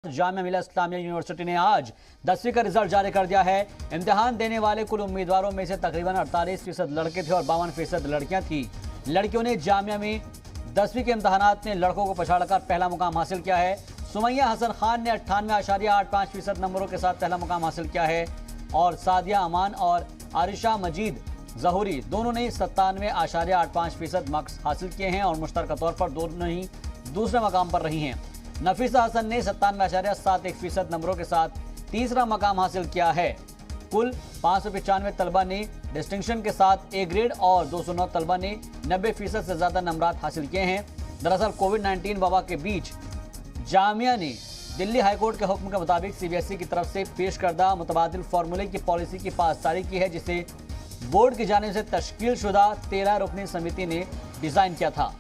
Jamia Millia Islamia university ने आज 10वीं का रिजल्ट जारी कर दिया है। इम्तिहान देने वाले कुल उम्मीदवारों में से तकरीबन 48% लड़के थे और 52% लड़कियां थी। लड़कियों ने जामिया में 10वीं के इम्तिहानात में लड़कों को पछाड़कर पहला मुकाम हासिल किया है। सुमैया हसन खान ने 98.85% नंबरों के साथ पहला मुकाम हासिल किया है और सादिया अमान और आरिशा मजीद जहूरी दोनों ने 97.85% मार्क्स हासिल किए हैं और मुश्तरका तौर पर दोनों ही दूसरे मकाम पर रही हैं। नफीसा हसन ने 97.71% नंबरों के साथ तीसरा मकाम हासिल किया है। कुल 595 तलबा ने डिस्टिंक्शन के साथ ए ग्रेड और 209 तलबा ने 90% से ज्यादा नंबरात हासिल किए हैं। दरअसल कोविड-19 वबा के बीच जामिया ने दिल्ली हाईकोर्ट के हुक्म के मुताबिक सीबीएसई की तरफ से पेश करदा मुतबादिल फार्मूले की पॉलिसी की पासदारी की है, जिसे बोर्ड की जानिब से तश्कील शुदा 13 रुकनी समिति ने डिजाइन किया था।